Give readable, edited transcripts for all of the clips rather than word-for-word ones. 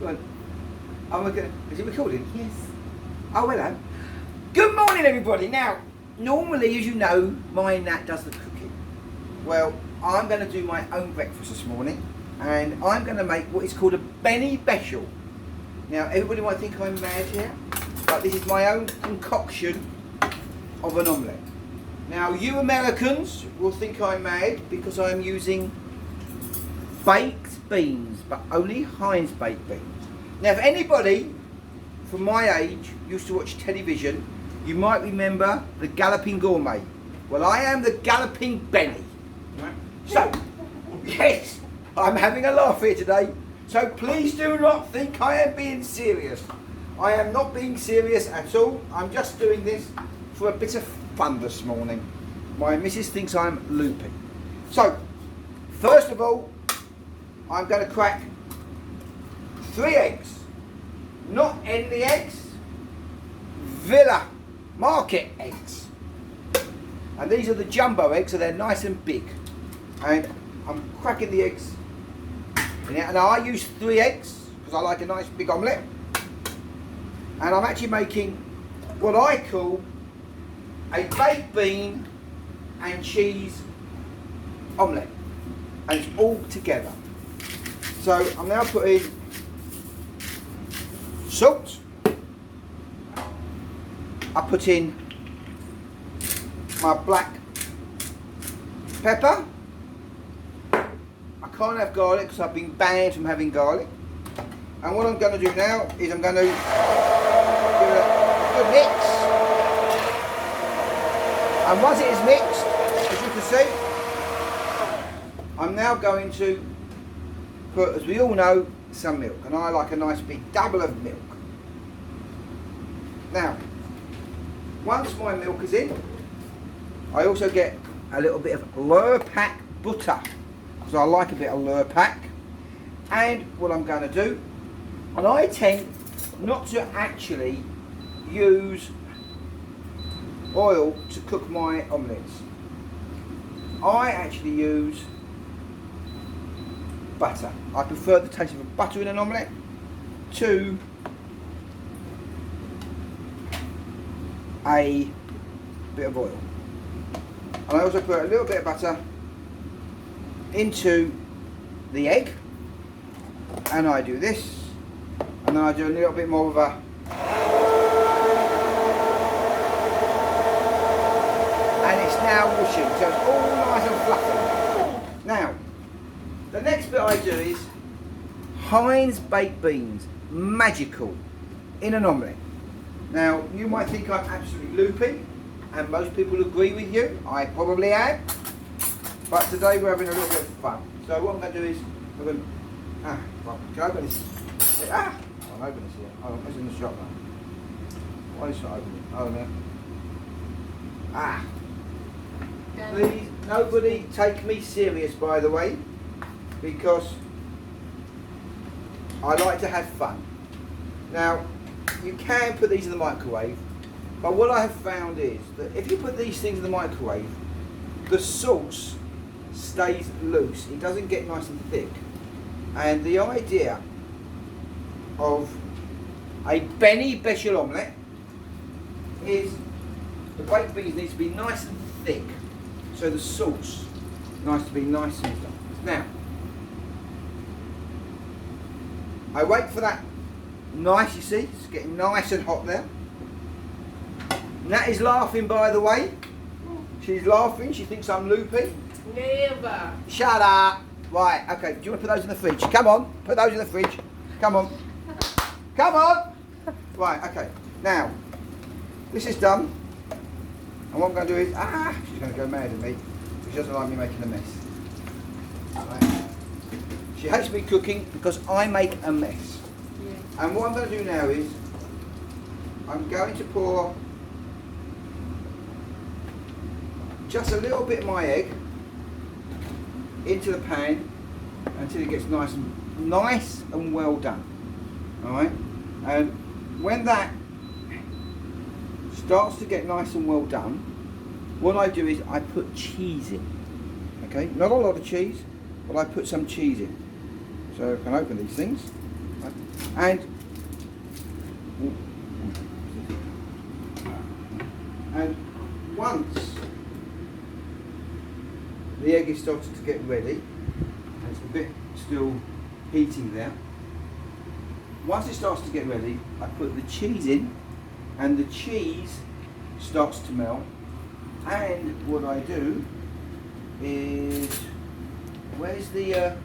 Go on. Is it recording? Yes. Oh, hello. Good morning, everybody. Now, normally, as you know, my Nat does the cooking. Well, I'm going to do my own breakfast this morning, and I'm going to make what is called a Benni Special. Now, everybody might think I'm mad here, but this is my own concoction of an omelette. Now, you Americans will think I'm mad because I'm using baked beans, but only Heinz baked beans. Now, if anybody from my age used to watch television, you might remember the Galloping Gourmet. Well, I am the Galloping Benni. So, yes, I'm having a laugh here today. So please do not think I am being serious. I am not being serious at all. I'm just doing this for a bit of fun this morning. My missus thinks I'm loopy. So, first of all, I'm going to crack 3 eggs. Not any eggs, Villa Market eggs. And these are the jumbo eggs, so they're nice and big. And I'm cracking the eggs in it. Now I use 3 eggs because I like a nice big omelette. And I'm actually making what I call a baked bean and cheese omelette. And it's all together. So I'm now putting salt. I put in my black pepper. I can't have garlic because I've been banned from having garlic. And what I'm going to do now is I'm going to give it a good mix. And once it is mixed, as you can see, I'm now going to put, as we all know, some milk. And I like a nice big double of milk. Now, once my milk is in, I also get a little bit of Lurpak butter. So I like a bit of Lurpak. And what I'm going to do, and I tend not to actually use oil to cook my omelettes. I actually use butter. I prefer the taste of butter in an omelette to a bit of oil. And I also put a little bit of butter into the egg, and I do this, and then I do a little bit more of a and it's now washing, so it's all nice and fluffy. Now, the next bit I do is Heinz baked beans, magical, in an omelette. Now, you might think I'm absolutely loopy, and most people agree with you. I probably am. But today we're having a little bit of fun. So what I'm going to do is, I'm going to, well, can I open this? I'll open this here. Oh, it's in the shop now. Why is it not opening? Oh, no. Please, nobody take me serious, by the way, because I like to have fun. Now, you can put these in the microwave, but what I have found is that if you put these things in the microwave, the sauce stays loose. It doesn't get nice and thick. And the idea of a Benni Special omelette is the baked beans need to be nice and thick, so the sauce nice to be nice and done. Now, I wait for that nice, you see, it's getting nice and hot there. Nat is laughing, by the way. She's laughing, she thinks I'm loopy. Never. Shut up. Right, okay, do you want to put those in the fridge? Come on, put those in the fridge. Come on. Come on. Right, okay. Now, this is done. And what I'm going to do is, she's going to go mad at me. She doesn't like me making a mess. Right. She hates me cooking because I make a mess. Yeah. And what I'm going to do now is, I'm going to pour just a little bit of my egg into the pan until it gets nice and well done. Alright? And when that starts to get nice and well done, what I do is I put cheese in. Okay? Not a lot of cheese, but I put some cheese in. So I can open these things. And once the egg is started to get ready, and it's a bit still heating there, once it starts to get ready, I put the cheese in, and the cheese starts to melt. And what I do is, where's the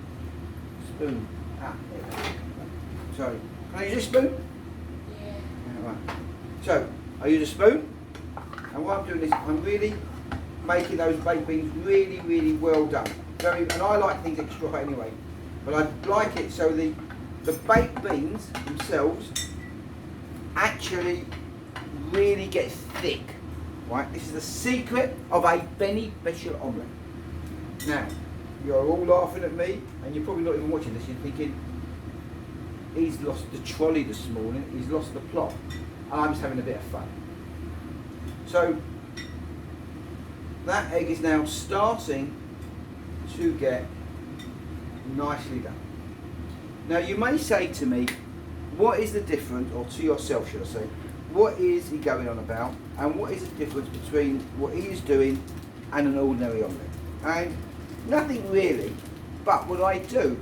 spoon? Ah, there we go. Sorry, can I use this spoon? Yeah. Right. So, I use a spoon, and what I'm doing is I'm really making those baked beans really, really well done. And I like things extra hot anyway, but I like it so the baked beans themselves actually really get thick. Right, this is the secret of a Benni Special omelette. Now, you're all laughing at me, and you're probably not even watching this. You're thinking, he's lost the trolley this morning, he's lost the plot. I'm just having a bit of fun. So, that egg is now starting to get nicely done. Now, you may say to me, what is the difference, or to yourself should I say, what is he going on about, and what is the difference between what he is doing and an ordinary omelette? And nothing really, but what I do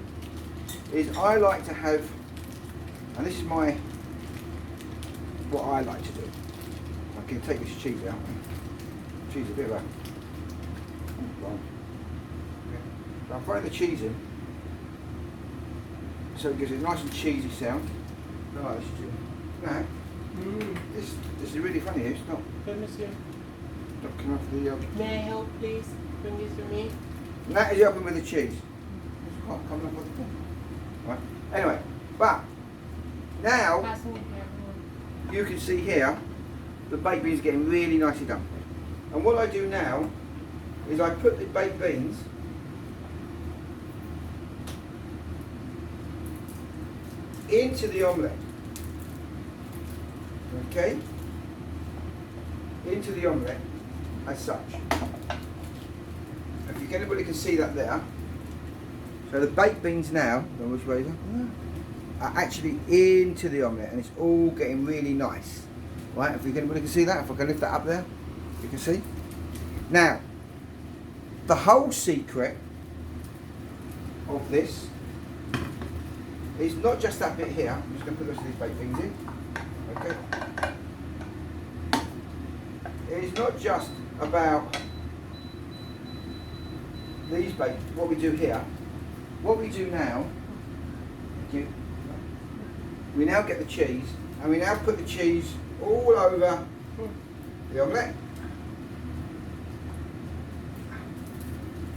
is I like to have, and this is what I like to do. I can take this cheese out. Cheese is a bit of a, okay. So I'm throwing the cheese in, so it gives it a nice and cheesy sound. No, this is no. This is really funny. It's not. Monsieur. Not coming off the. May I help, please? Bring this to me. And that is helping with the cheese. It's not coming off with the thing. Right. Anyway, but now you can see here the baked beans getting really nicely done. And what I do now is I put the baked beans into the omelette. Okay? Into the omelette as such. If anybody can see that there. So the baked beans now, which way is that? Are actually into the omelette, and it's all getting really nice. Right, if anybody can see that, if I can lift that up there, you can see. Now, the whole secret of this is not just that bit here. I'm just going to put the rest of these baked beans in. Okay. It's not just about these baked, what we do here. What we do now, we now get the cheese, and we now put the cheese all over the omelette.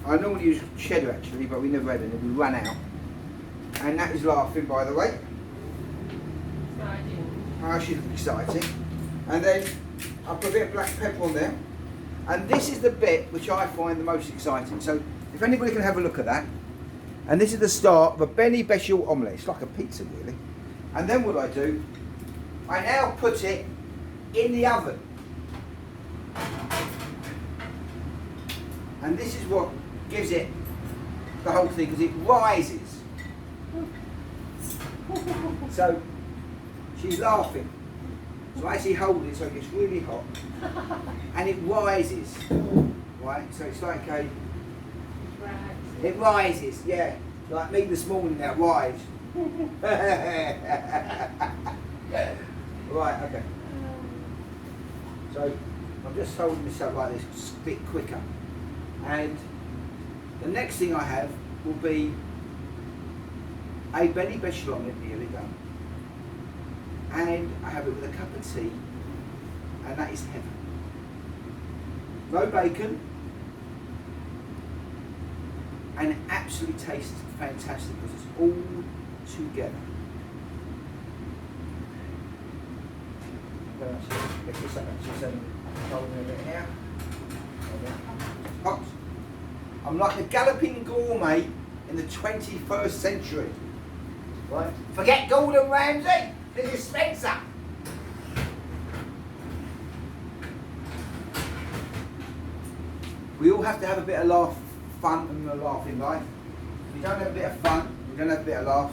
I normally use cheddar actually, but we never had any, we ran out. And that is laughing, by the way. She's exciting. And then I put a bit of black pepper on there. And this is the bit which I find the most exciting. So if anybody can have a look at that. And this is the start of a Benni Special omelette. It's like a pizza really. And then what I do, I now put it in the oven. And this is what gives it the whole thing, because it rises. So she's laughing. So I actually hold it so it gets really hot. And it rises. Right? So it's like a... It rises, yeah. Like me this morning now, rise. Right, okay. So I'm just holding this up like this, a bit quicker. And the next thing I have will be a Benni Special omelette nearly done. And I have it with a cup of tea, and that is heaven. No bacon, and it absolutely tastes fantastic because it's all together. Pick this up actually, so hold me a bit here. Hot. I'm like a galloping gourmet in the 21st century. Right? Forget Gordon Ramsay, this is Spencer. We all have to have a bit of fun and a laugh in life. If you don't have a bit of fun, you don't have a bit of laugh,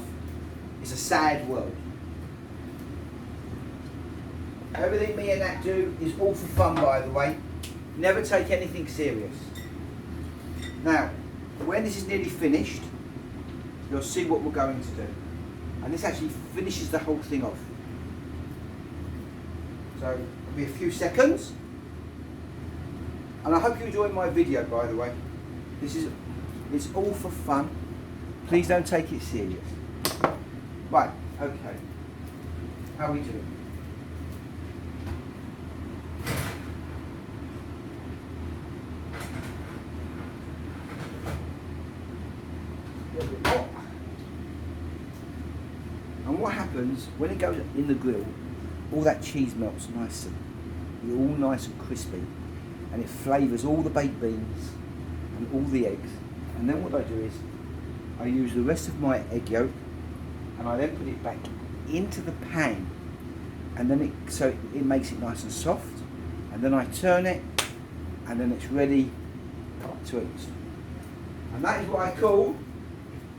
It's a sad world. Everything me and Nat do is all for fun, by the way. Never take anything serious. Now, when this is nearly finished, you'll see what we're going to do. And this actually finishes the whole thing off. So, it'll be a few seconds. And I hope you enjoyed my video, by the way. It's all for fun. Please don't take it serious. Right, okay. How are we doing? And what happens when it goes in the grill, all that cheese melts nice and you're all nice and crispy, and it flavours all the baked beans and all the eggs. And then what I do is I use the rest of my egg yolk and I then put it back into the pan, and then it makes it nice and soft, and then I turn it and then it's ready to eat. And that is what I call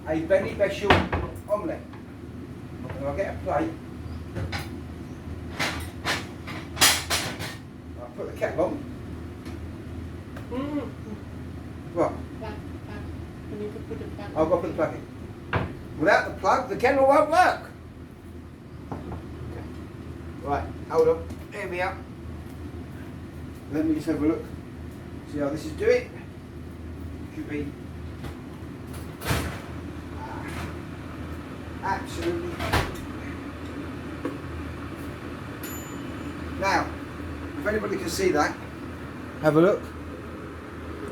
a Benni Special omelette. And I'll get a plate. I'll put the kettle on. What? Plug. You need to put it back. I've got to put the plug in. Without the plug, the kettle won't work. Okay. Right, hold on. Here we are. Let me just have a look. See how this is doing. Should be absolutely. Now, if anybody can see that, have a look.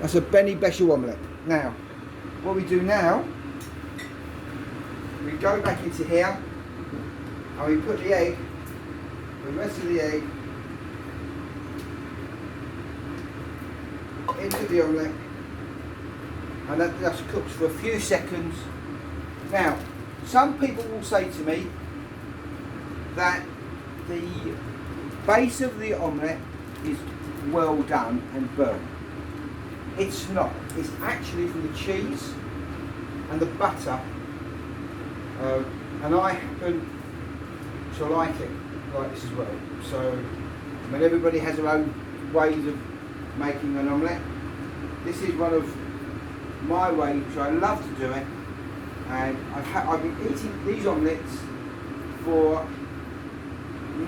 That's a Benni Special omelette. Now, what we do now, we go back into here and we put the egg, the rest of the egg, into the omelette, and that just cooks for a few seconds. Now, some people will say to me that the base of the omelette is well done and burnt. It's not. It's actually from the cheese and the butter, and I happen to like it like this as well. So, I mean, everybody has their own ways of making an omelette. This is one of my ways, which I love to do it, and I've been eating these omelettes for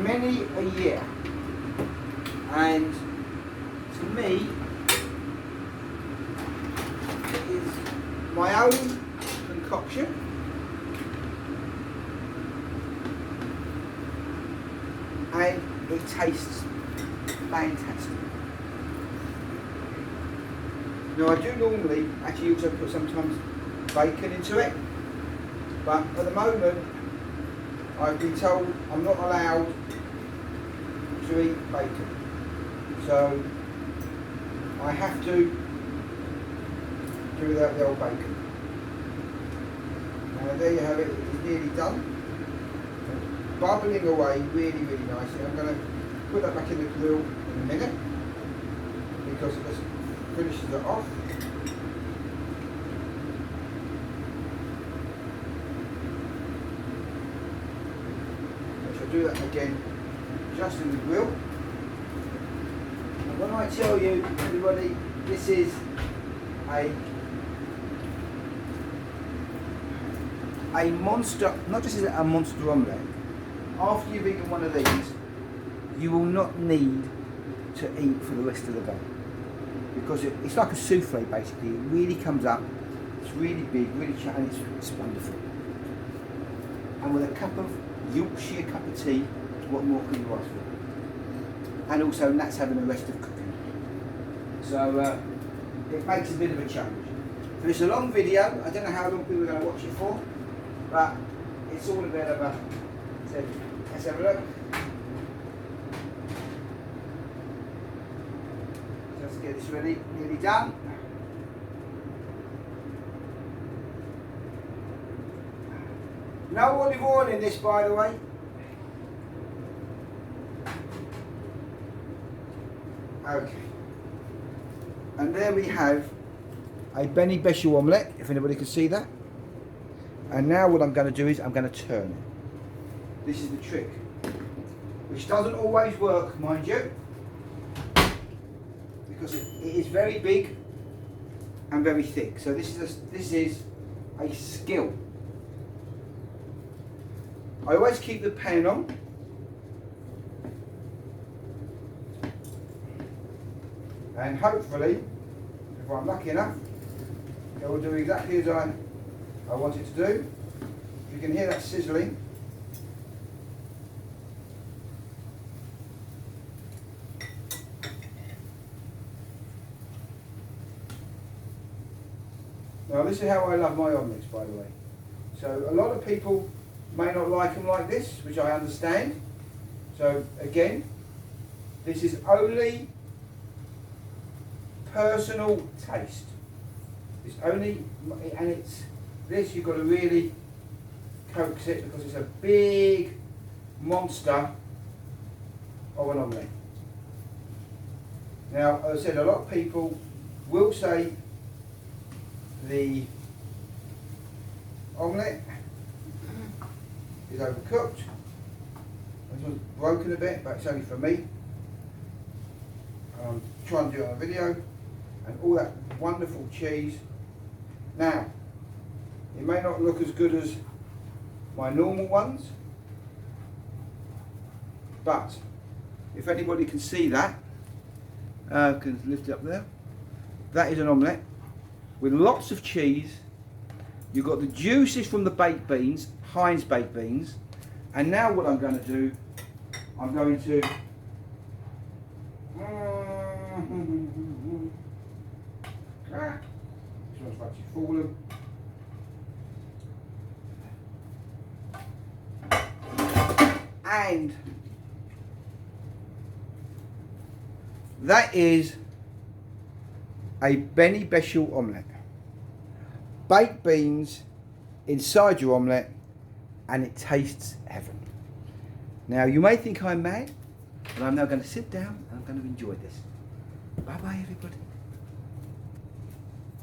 many a year, and to me it is my own concoction, and it tastes fantastic. Now, I do normally actually also put sometimes bacon into it, but at the moment I've been told I'm not allowed to eat bacon, so I have to do without the old bacon. Now there you have it, it's nearly done. Bubbling away really, really nicely. I'm going to put that back in the grill in a minute because it just finishes it off. I shall do that again just in the grill. And when I tell you, everybody, this is a monster, not just is it a monster omelette, after you've eaten one of these, you will not need to eat for the rest of the day. Because it's like a souffle basically. It really comes up, it's really big, really and it's wonderful. And with a cup of Yorkshire cup of tea, what more can you ask for? And also Nat's having the rest of cooking. So it makes a bit of a change. So it's a long video, I don't know how long people are going to watch it for, but it's all a bit of a, so let's have a look. Just get this ready, nearly done. No olive oil in this, by the way. Okay. And there we have a Benni Special omelette, if anybody can see that. And now what I'm going to do is I'm going to turn it. This is the trick, which doesn't always work, mind you, because it is very big and very thick. So this is a skill. I always keep the pan on. And hopefully, if I'm lucky enough, it will do exactly as I want it to do. If you can hear that sizzling. Now this is how I love my omelettes, by the way. So a lot of people may not like them like this, which I understand. So again, this is only personal taste. It's only, and it's this, you've got to really coax it because it's a big monster of an omelette. Now, as I said, a lot of people will say the omelette is overcooked. This one's broken a bit, but it's only for me. I'm trying to do it on a video, and all that wonderful cheese. Now, it may not look as good as my normal ones, but if anybody can see that, can lift it up there. That is an omelette with lots of cheese. You've got the juices from the baked beans, Heinz baked beans, and now what I'm going to do, I'm going to this one's actually fallen. And that is a Benni Special omelette. Baked beans inside your omelette, and it tastes heaven. Now you may think I'm mad, but I'm now going to sit down and I'm going to enjoy this. Bye bye everybody.